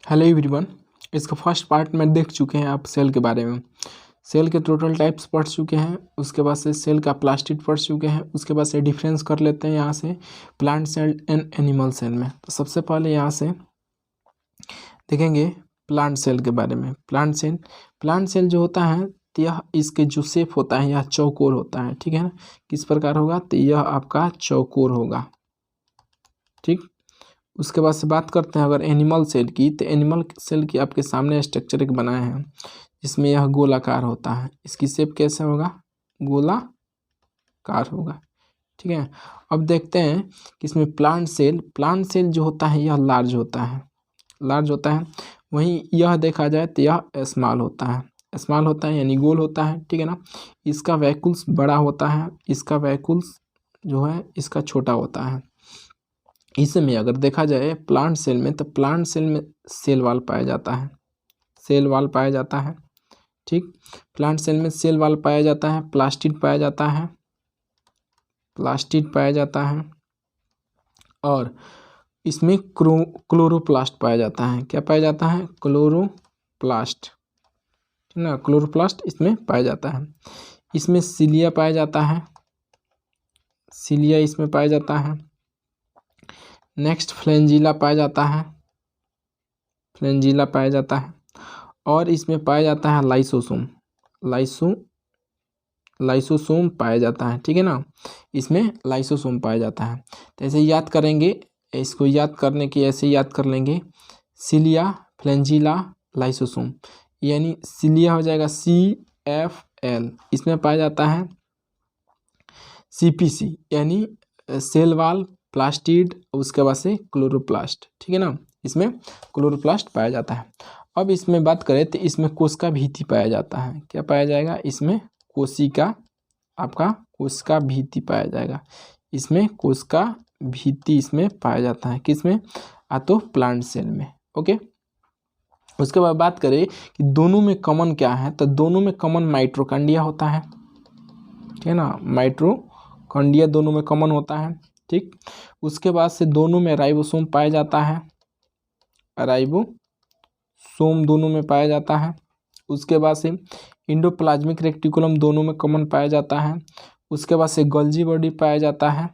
Hello everyone. इसका first part में देख चुके हैं आप सेल के बारे में। सेल के टोटल टाइप्स पढ़ चुके हैं, उसके बाद से सेल का प्लास्टिड पढ़ चुके हैं, उसके बाद से डिफरेंस कर लेते हैं यहाँ से plant cell and animal cell में। तो सबसे पहले यहाँ से देखेंगे प्लांट सेल के बारे में। प्लांट सेल जो होता है तो यह इसके जो शेप होता है यह चौकोर होता है, ठीक है ना। किस प्रकार होगा तो यह आपका चौकोर होगा, ठीक। उसके बाद से बात करते हैं अगर एनिमल सेल की, तो एनिमल सेल की आपके सामने स्ट्रक्चर एक बनाए हैं जिसमें यह गोलाकार होता है। इसकी शेप कैसे होगा, गोलाकार होगा, ठीक है। अब देखते हैं कि इसमें प्लांट सेल जो होता है यह लार्ज होता है। वहीं यह देखा जाए तो यह स्मॉल होता है यानी गोल होता है, ठीक है ना। इसका वैक्यूल्स बड़ा होता है, इसका वैक्यूल्स जो है इसका छोटा होता है। इसमें अगर देखा जाए प्लांट सेल में, तो प्लांट सेल में सेल वाल पाया जाता है, ठीक। प्लांट सेल में सेल वाल पाया जाता है, प्लास्टिड पाया जाता है और इसमें क्लोरोप्लास्ट पाया जाता है। क्या पाया जाता है, क्लोरोप्लास्ट, ठीक ना। क्लोरोप्लास्ट इसमें पाया जाता है। इसमें सिलिया पाया जाता है, इसमें पाया जाता है। नेक्स्ट फ्लैंजिला पाया जाता है और इसमें पाया जाता है लाइसोसोम पाया जाता है, ठीक है ना। इसमें लाइसोसोम पाया जाता है। तो ऐसे याद करेंगे, इसको याद करने की ऐसे याद कर लेंगे, सिलिया, फ्लैंजिला, लाइसोसोम। यानी सिलिया हो जाएगा CFL, इसमें पाया जाता है CPC यानी सेल वाल, प्लास्टिड, उसके बाद से क्लोरोप्लास्ट, ठीक है ना। इसमें क्लोरोप्लास्ट पाया जाता है। अब इसमें बात करें तो इसमें कोशिका भित्ति पाया जाता है। क्या पाया जाएगा, इसमें कोशिका भित्ति पाया जाएगा। इसमें कोशिका भित्ति इसमें पाया जाता है, किसमें, तो प्लांट सेल में, ओके। उसके बाद बात करें कि दोनों में कॉमन क्या है, तो दोनों में कॉमन माइटोकॉन्ड्रिया होता है, ठीक है ना। माइटोकॉन्ड्रिया दोनों में कॉमन होता है, ठीक। उसके बाद से दोनों में राइबोसोम पाया जाता है, राइबोसोम दोनों में पाया जाता है। उसके बाद से इंडोप्लाज्मिक रेटिकुलम दोनों में कॉमन पाया जाता है। उसके बाद से गोल्जी बॉडी पाया जाता है।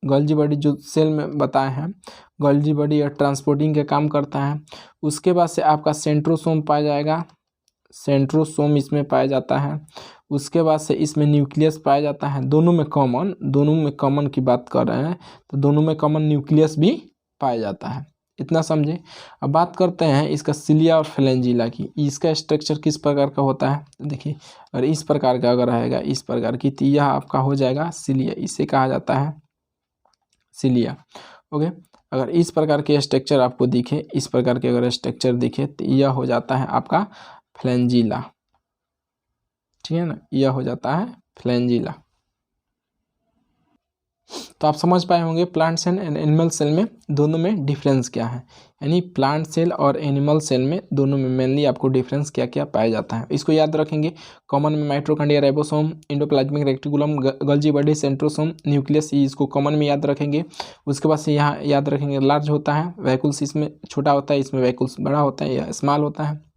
गोल्जी बॉडी जो सेल में बताए हैं, गोल्जी बॉडी ट्रांसपोर्टिंग का काम करता है। उसके बाद से आपका सेंट्रोसोम पाया जाएगा, सेंट्रोसोम इसमें पाया जाता है। उसके बाद से इसमें न्यूक्लियस पाया जाता है। दोनों में कॉमन की बात कर रहे हैं, तो दोनों में कॉमन न्यूक्लियस भी पाया जाता है, इतना समझे। अब बात करते हैं इसका सिलिया और फ्लैंजिला की। इसका स्ट्रक्चर किस प्रकार का होता है, देखिए और इस प्रकार का अगर रहेगा, इस प्रकार की, तो यह आपका हो जाएगा सिलिया, इसे कहा जाता है सिलिया, ओके। अगर इस प्रकार के स्ट्रक्चर आपको दिखे, इस प्रकार के अगर स्ट्रक्चर दिखे, तो यह हो जाता है आपका फ्लैंजिला, ठीक है ना। यह हो जाता है फ्लैंजिला। तो आप समझ पाए होंगे plant cell and animal cell में दोनों में डिफरेंस क्या है। यानी प्लांट सेल और एनिमल सेल में दोनों में मेनली आपको डिफरेंस क्या क्या पाया जाता है, इसको याद रखेंगे। कॉमन में mitochondria, ribosome, endoplasmic reticulum, Golgi body, centrosome, nucleus, इसको कॉमन में याद रखेंगे। उसके बाद से यहाँ याद रखेंगे लार्ज होता है, वैक्यूल्स इसमें छोटा होता है, इसमें वैक्यूल्स बड़ा होता है या स्मॉल होता है,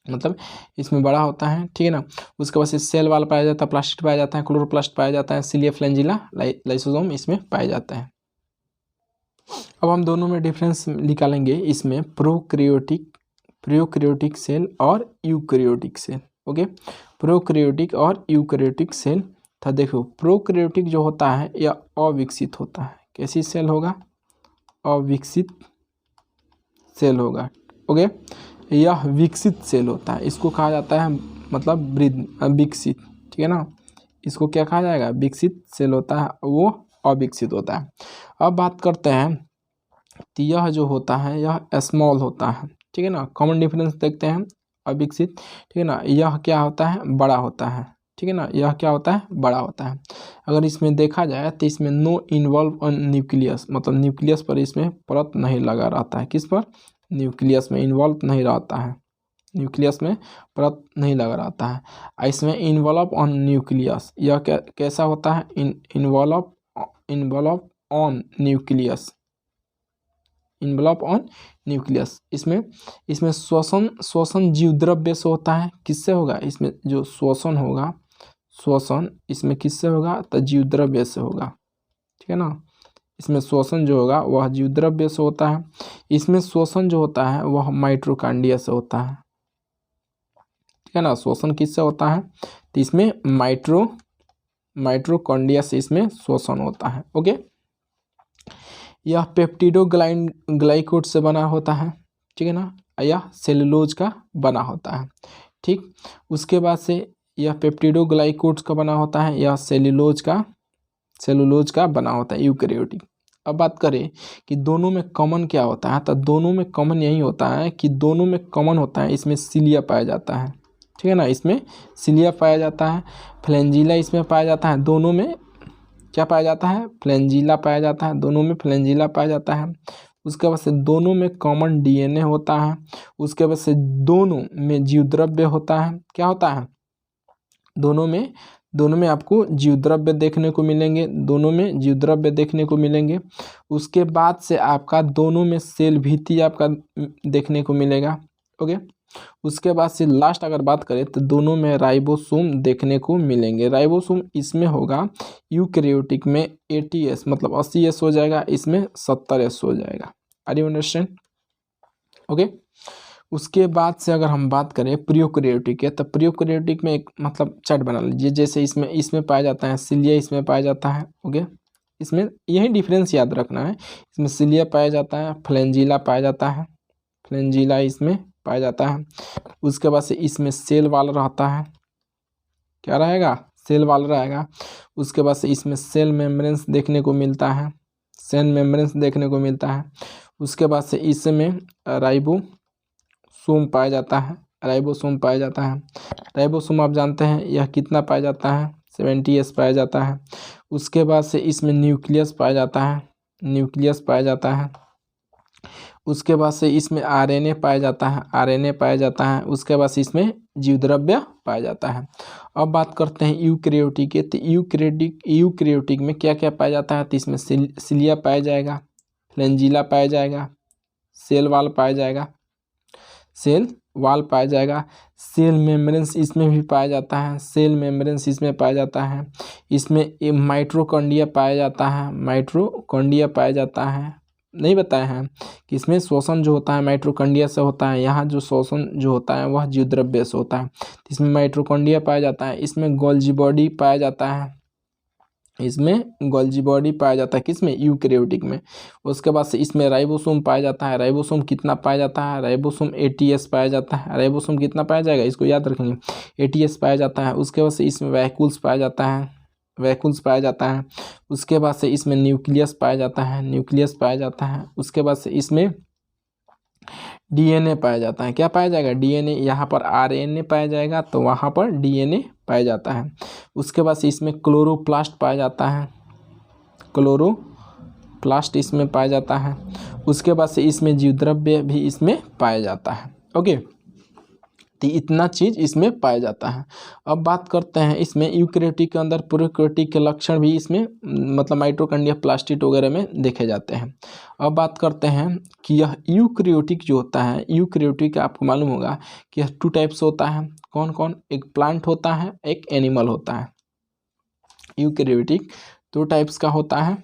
मतलब इसमें बड़ा होता है, ठीक है ना। उसके बाद से सेल वाल पाया जाता है, प्लास्टिड पाया जाता है, क्लोरोप्लास्ट पाया जाता है, सिलिया, फ्लैंजिला, लाइसोसोम इसमें पाए जाते हैं। अब हम दोनों में डिफरेंस निकालेंगे, इसमें प्रोकैरियोटिक सेल और यूकैरियोटिक सेल, ओके। प्रोकैरियोटिक और यूकैरियोटिक सेल था। देखो प्रोकैरियोटिक जो होता है यह अविकसित होता है। कैसी सेल होगा, अविकसित सेल होगा, ओके। यह विकसित सेल होता है, इसको कहा जाता है मतलब विकसित, ठीक है ना। इसको क्या कहा जाएगा, विकसित सेल होता है, वो अविकसित होता है। अब बात करते हैं तो यह जो होता है यह स्मॉल होता है, ठीक है ना। कॉमन डिफरेंस देखते हैं, अविकसित, ठीक है ना। यह क्या होता है, बड़ा होता है, ठीक है ना। यह क्या होता है, बड़ा होता है। अगर इसमें देखा जाए तो इसमें नो इन्वॉल्व ऑन न्यूक्लियस, मतलब न्यूक्लियस पर इसमें परत नहीं लगा रहता है। किस पर, न्यूक्लियस में इन्वॉल्व नहीं रहता है, न्यूक्लियस में परत नहीं लगा रहता है। इसमें इन्वॉल्व ऑन न्यूक्लियस, यह कैसा होता है, involve on nucleus, envelope on nucleus. इसमें श्वसन जीव द्रव्य से होता है। किससे होगा? इसमें जो श्वसन होगा, श्वसन इसमें किससे होगा? तो जीव द्रव्य से होगा, ठीक है ना। इसमें श्वसन जो होगा वह जीव द्रव्य से होता है। इसमें श्वसन जो होता है वह माइटोकॉन्ड्रिया से होता है, ठीक है ना। श्वसन किससे होता है? तो इसमें माइटोकॉन्ड्रिया से इसमें श्वसन होता है। ओके, यह पेप्टिडोग्लाइकोड से बना होता है, ठीक है ना। यह सेलुलोज का बना होता है, ठीक। उसके बाद से यह पेप्टिडोग्लाइकोड का बना होता है, यह सेलुलोज का बना होता है, यूकेरियोटिक। अब बात करें कि दोनों में कॉमन क्या होता है, तो दोनों में कॉमन यही होता है कि दोनों में कॉमन होता है इसमें सिलिया पाया जाता है, ठीक है ना। इसमें सिलिया पाया जाता है, फ्लैंजिला इसमें पाया जाता है। दोनों में क्या पाया जाता है? फ्लैंजिला पाया जाता है, दोनों में फ्लैंजिला पाया जाता है। उसके बाद से दोनों में कॉमन डीएनए होता है। उसके बाद से दोनों में जीवद्रव्य होता है। क्या होता है? दोनों में आपको जीवद्रव्य देखने को मिलेंगे, दोनों में जीवद्रव्य देखने को मिलेंगे। उसके बाद से आपका दोनों में सेल भित्ति आपका देखने को मिलेगा। ओके, उसके बाद से लास्ट अगर बात करें तो दोनों में राइबोसोम देखने को मिलेंगे। राइबोसोम इसमें होगा यूकेरियोटिक में 80S मतलब 80S हो जाएगा, इसमें 70S हो जाएगा। Are you understand? ओके, उसके बाद से अगर हम बात करें प्रोकैरियोटिक है, तो प्रोकैरियोटिक में एक मतलब चार्ट बना लीजिए। जैसे इसमें पाया जाता है सिलिया, इसमें पाया जाता है। ओके, इसमें यही डिफरेंस याद रखना है। इसमें सिलिया पाया जाता है, फ्लैंजिला पाया जाता है, फ्लैंजिला इसमें पाया जाता है। उसके बाद से इसमें सेल वाल रहता है। क्या रहेगा? सेल वाल रहेगा। उसके बाद से इसमें सेल मेम्ब्रेन्स देखने को मिलता है, सेल मेम्ब्रेन्स देखने को मिलता है। उसके बाद से इसमें राइबोसोम पाया जाता है, राइबोसोम पाया जाता है। राइबोसोम आप जानते हैं यह कितना पाया जाता है? 70S पाया जाता है। उसके बाद से इसमें न्यूक्लियस पाया जाता है, न्यूक्लियस पाया जाता है। उसके बाद से इसमें आरएनए पाया जाता है, आरएनए पाया जाता है। उसके बाद से इसमें जीवद्रव्य पाया जाता है। अब बात करते हैं यूकेरियोटिक के। तो यूकेरियोटिक में क्या क्या पाया जाता है? तो इसमें सिलिया पाया जाएगा, फ्लैंजिला पाया जाएगा, सेल वाल पाया जाएगा, सेल वाल पाया जाएगा। सेल मेम्ब्रेन्स इसमें भी पाया जाता है, सेल मेम्ब्रेन्स इसमें पाया जाता है। इसमें माइटोकॉन्ड्रिया पाया जाता है, माइटोकॉन्ड्रिया पाया जाता है। नहीं बताया है कि इसमें श्वसन जो होता है माइटोकॉन्ड्रिया से होता है, यहाँ जो श्वसन जो होता है वह जीवद्रव्य से होता है। इसमें माइटोकॉन्ड्रिया पाया जाता है। इसमें गोल्जी बॉडी पाया जाता है, इसमें गोल्जी बॉडी पाया जाता है। किसमें? यूकेरियोटिक में। उसके बाद से इसमें राइबोसोम पाया जाता है। राइबोसोम कितना पाया जाता है? राइबोसोम 80S पाया जाता है। राइबोसोम कितना पाया जाएगा? इसको याद रखेंगे, 80S पाया जाता है। उसके बाद से इसमें वैक्यूल्स पाया जाता है, वैक्यूल्स पाया जाता है। उसके बाद से इसमें न्यूक्लियस पाया जाता है, न्यूक्लियस पाया जाता है। उसके बाद से इसमें डीएनए पाया जाता है। क्या पाया जाएगा? डीएनए। यहाँ पर आरएनए पाया जाएगा तो वहाँ पर डीएनए पाया जाता है। उसके बाद से इसमें क्लोरोप्लास्ट पाया जाता है, क्लोरोप्लास्ट इसमें पाया जाता है। उसके बाद से इसमें जीवद्रव्य भी इसमें पाया जाता है। ओके, तो इतना चीज़ इसमें पाया जाता है। अब बात करते हैं इसमें यूकेरियोटिक के अंदर प्रोकैरियोटिक के लक्षण भी इसमें मतलब माइटोकॉन्ड्रिया, प्लास्टिड वगैरह में देखे जाते हैं। अब बात करते हैं कि यह यूकेरियोटिक जो होता है, यूकेरियोटिक आपको मालूम होगा कि यह 2 टाइप्स होता है। कौन कौन? एक प्लांट होता है, एक एनिमल होता है। यूकेरियोटिक 2 टाइप्स का होता है।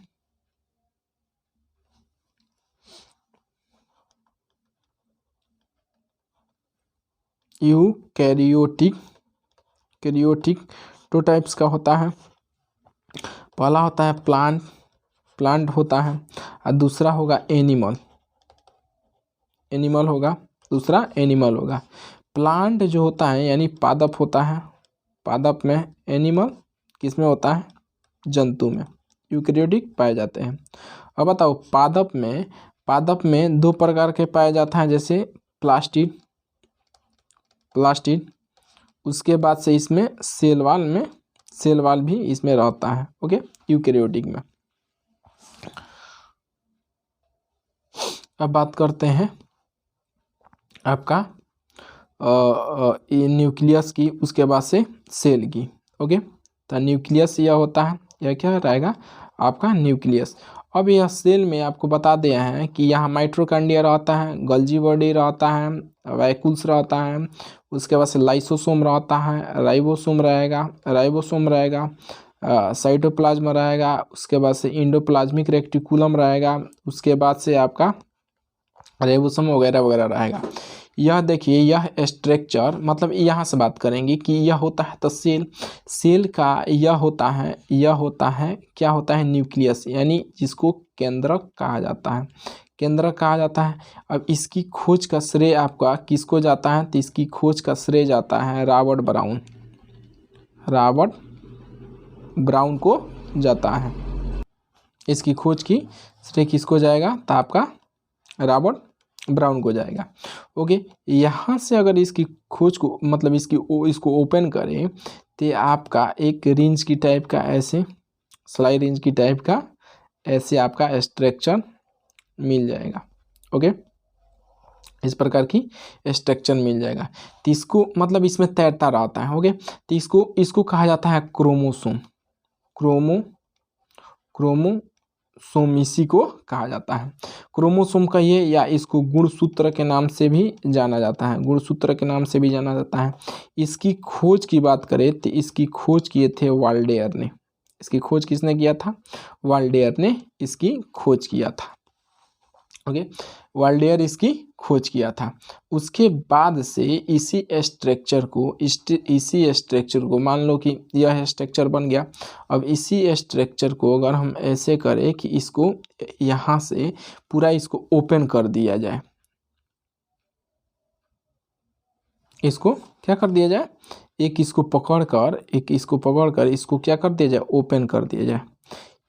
यूकेरियोटिक 2 टाइप्स का होता है। पहला होता है प्लांट होता है, और दूसरा होगा एनिमल होगा, दूसरा एनिमल होगा। प्लांट जो होता है यानी पादप होता है, पादप में। एनिमल किस में होता है? जंतु में। यूकेरियोटिक पाए जाते हैं। अब बताओ पादप में 2 प्रकार के पाए जाता है, जैसे प्लास्टिड। उसके बाद से इसमें सेल वाल भी इसमें रहता है। ओके, यूकेरियोटिक में। अब बात करते हैं आपका न्यूक्लियस की, उसके बाद से सेल की। ओके, तो न्यूक्लियस यह होता है, यह क्या रहेगा? आपका न्यूक्लियस। अब यह सेल में आपको बता दिया है कि यहाँ माइटोकॉन्ड्रिया रहता है, गोल्जी बॉडी रहता है, वैक्यूल्स रहता है, उसके बाद से लाइसोसोम रहता है, राइबोसोम रहेगा, साइटोप्लाज्म रहेगा, उसके बाद से इंडोप्लाज्मिक रेक्टिकुलम रहेगा, उसके बाद से आपका राइबोसोम वगैरह वगैरह रहेगा। यह देखिए यह स्ट्रक्चर मतलब यहाँ से बात करेंगे कि यह होता है तो सेल का यह होता है क्या होता है, न्यूक्लियस, यानी जिसको केंद्रक कहा जाता है, केंद्रक कहा जाता है। अब इसकी खोज का श्रेय आपका किसको जाता है, तो इसकी खोज का श्रेय जाता है रॉबर्ट ब्राउन को जाता है। इसकी खोज की श्रेय किसको जाएगा, तो आपका रॉबर्ट ब्राउन को जाएगा। ओके, यहाँ से अगर इसकी खोज को मतलब इसको ओपन करें तो आपका एक रेंज की टाइप का ऐसे स्लाइड रेंज की टाइप का ऐसे आपका स्ट्रक्चर मिल जाएगा। ओके, इस प्रकार की स्ट्रक्चर मिल जाएगा। तो इसको मतलब इसमें तैरता रहता है। ओके, तो इसको कहा जाता है क्रोमोसोम, क्रोमोसोम इसी को कहा जाता है। क्रोमोसोम का ये या इसको गुणसूत्र के नाम से भी जाना जाता है, गुणसूत्र के नाम से भी जाना जाता है। इसकी खोज की बात करें तो इसकी खोज किए थे वाल्डेयर ने। इसकी खोज किसने किया था, वाल्डेयर ने इसकी खोज किया था। ओके, वाल्डेयर इसकी खोज किया था। उसके बाद से इसी स्ट्रक्चर को मान लो कि यह स्ट्रक्चर बन गया। अब इसी स्ट्रक्चर को अगर हम ऐसे करें कि इसको यहाँ से पूरा इसको ओपन कर दिया जाए, इसको क्या कर दिया जाए, एक इसको पकड़कर इसको क्या कर दिया जाए, ओपन कर दिया जाए।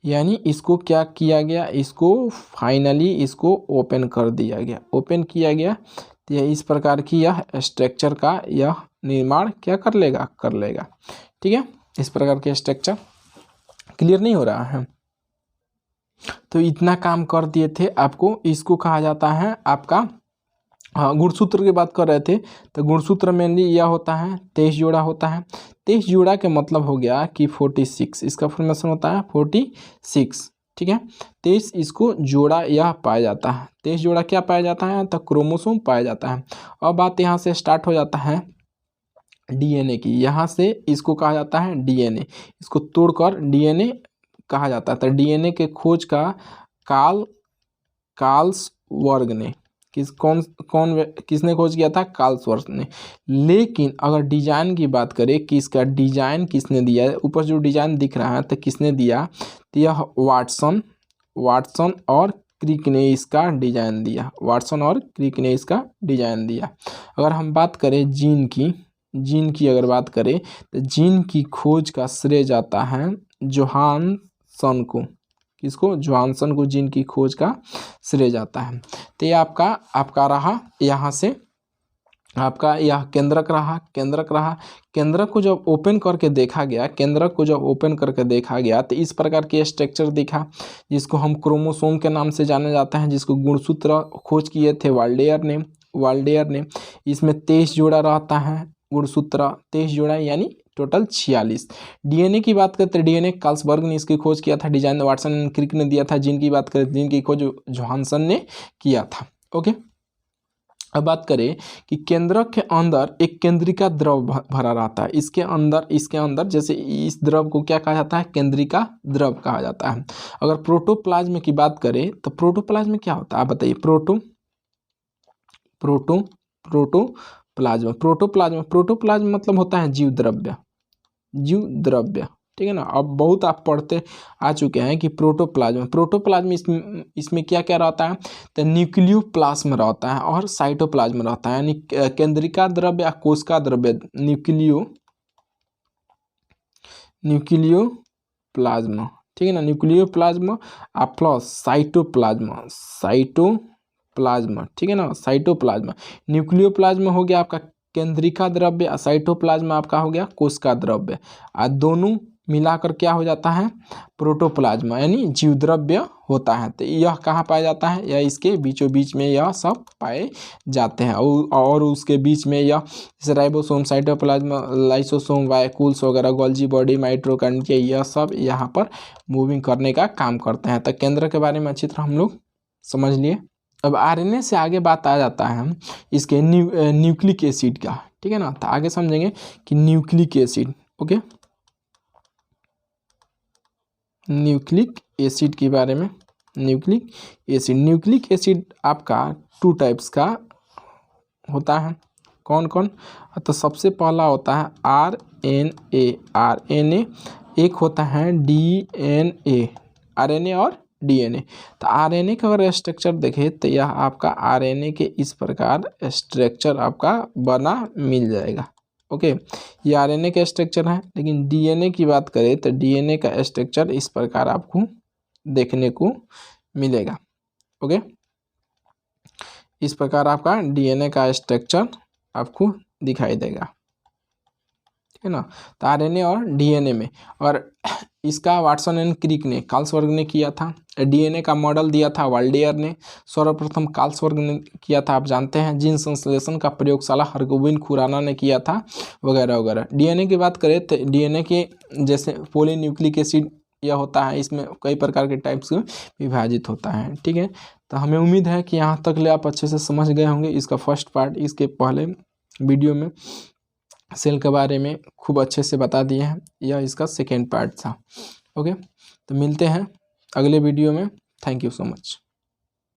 यानी इसको क्या किया गया, इसको फाइनली इसको ओपन कर दिया गया, ओपन किया गया। तो यह इस प्रकार की यह स्ट्रक्चर का यह निर्माण क्या कर लेगा। ठीक है, इस प्रकार के स्ट्रक्चर क्लियर नहीं हो रहा है। तो इतना काम कर दिए थे आपको। इसको कहा जाता है आपका, हाँ, गुणसूत्र की बात कर रहे थे तो गुणसूत्र मेनली यह होता है 23 जोड़ा होता है। 23 जोड़ा के मतलब हो गया कि 46, इसका फॉर्मेशन होता है 46। ठीक है, 23 इसको जोड़ा यह पाया जाता है। 23 जोड़ा क्या पाया जाता है, तो क्रोमोसोम पाया जाता है। अब बात यहाँ से स्टार्ट हो जाता है डीएनए की। यहाँ से इसको कहा जाता है डीएनए, इसको तोड़कर डीएनए कहा जाता है। तो डीएनए के खोज का कार्लसवर्ग ने किसने खोज किया था, कार्लसवर्ग ने। लेकिन अगर डिजाइन की बात करें कि इसका डिजाइन किसने दिया है, ऊपर जो डिजाइन दिख रहा है तो किसने दिया, तो यह वाटसन और क्रिक ने इसका डिजाइन दिया, वाटसन और क्रिक ने इसका डिजाइन दिया। अगर हम बात करें जीन की अगर बात करें तो जीन की खोज का श्रेय जाता है जोहानसन को। किसको, जोहानसन को जीन की खोज का श्रेय जाता है। तो ये आपका रहा, यहाँ से आपका यह केंद्रक रहा। केंद्रक को जब ओपन करके देखा गया तो इस प्रकार के स्ट्रक्चर दिखा, जिसको हम क्रोमोसोम के नाम से जाना जाता है, जिसको गुणसूत्र खोज किए थे वाल्डेयर ने। इसमें 23 जोड़ा रहता है गुणसूत्र, 23 जोड़ा यानी टोटल 46। डीएनए की बात करते हैं, डीएनए कार्लसवर्ग ने इसकी खोज किया था, डिजाइन वाटसन एंड क्रिक ने दिया था। जिनकी बात करें, जिनकी खोज जोहानसन ने किया था। ओके, अब बात करें कि केंद्रक के अंदर एक केंद्रिका द्रव भरा रहता है। इसके अंदर जैसे इस द्रव को क्या कहा जाता है, केंद्रिका द्रव कहा जाता है। अगर प्रोटोप्लाज्म की बात करें तो प्रोटोप्लाज्म में क्या होता है, आप बताइए। प्रोटोप्लाज्म मतलब होता है जीव द्रव्य। ठीक है ना। अब बहुत आप पढ़ते आ चुके हैं कि प्रोटोप्लाज्म इसमें क्या क्या रहता है, तो न्यूक्लियोप्लाज्म रहता है और साइटोप्लाज्म रहता है। यानी केंद्रिका द्रव्य या कोशिका द्रव्य न्यूक्लियोप्लाज्म। ठीक है ना, न्यूक्लियोप्लाज्म प्लस साइटोप्लाज्म। ठीक है ना, साइटोप्लाज्म। न्यूक्लियोप्लाज्म हो गया आपका केंद्रिका द्रव्य, साइटोप्लाज्म आपका हो गया कोशिका द्रव्य। दोनों मिलाकर क्या हो जाता है, प्रोटोप्लाज्मा यानी जीवद्रव्य होता है। तो यह कहाँ पाया जाता है, यह इसके बीचों बीच में यह सब पाए जाते हैं। और उसके बीच में यह जैसे राइबोसोम, साइटोप्लाज्मा, लाइसोसोम, वाइकुल्स वगैरह, गोल्जी बॉडी, माइटोकॉन्ड्रिया, यह सब यहाँ पर मूविंग करने का काम करते हैं। तो केंद्र के बारे में अच्छी तरह हम लोग समझ लिए। अब आरएनए से आगे बात आ जाता है इसके न्यूक्लिक एसिड का, ठीक है ना। तो आगे समझेंगे कि nucleic acid, okay, nucleic acid के बारे में। न्यूक्लिक एसिड आपका 2 टाइप्स का होता है। कौन कौन, तो सबसे पहला होता है आरएनए, एक होता है डीएनए, आरएनए और डीएनए। तो आरएनए का अगर स्ट्रक्चर देखें तो यह आपका आरएनए के इस प्रकार स्ट्रक्चर आपका बना मिल जाएगा, ओके, ये आरएनए का स्ट्रक्चर है। लेकिन डीएनए की बात करें तो डीएनए का स्ट्रक्चर इस प्रकार आपको देखने को मिलेगा, ओके, इस प्रकार आपका डीएनए का स्ट्रक्चर आपको दिखाई देगा, ठीक है ना। तो आरएनए और डीएनए में, और इसका वाटसन एंड क्रिक ने, कार्लसवर्ग ने किया था। डीएनए का मॉडल दिया था वाल्डियर ने, सर्वप्रथम कार्लसवर्ग ने किया था, आप जानते हैं। जीन संश्लेषण का प्रयोगशाला हरगोबिन खुराना ने किया था, वगैरह वगैरह। डीएनए की बात करें तो डीएनए के जैसे पॉलीन्यूक्लिक एसिड यह होता है, इसमें कई प्रकार के टाइप्स विभाजित होता है, ठीक है। तो हमें उम्मीद है कि यहाँ तक ले आप अच्छे से समझ गए होंगे इसका फर्स्ट पार्ट। इसके पहले वीडियो में सेल के बारे में खूब अच्छे से बता दिए हैं, यह इसका सेकेंड पार्ट था, ओके। तो मिलते हैं अगले वीडियो में। Thank you so much.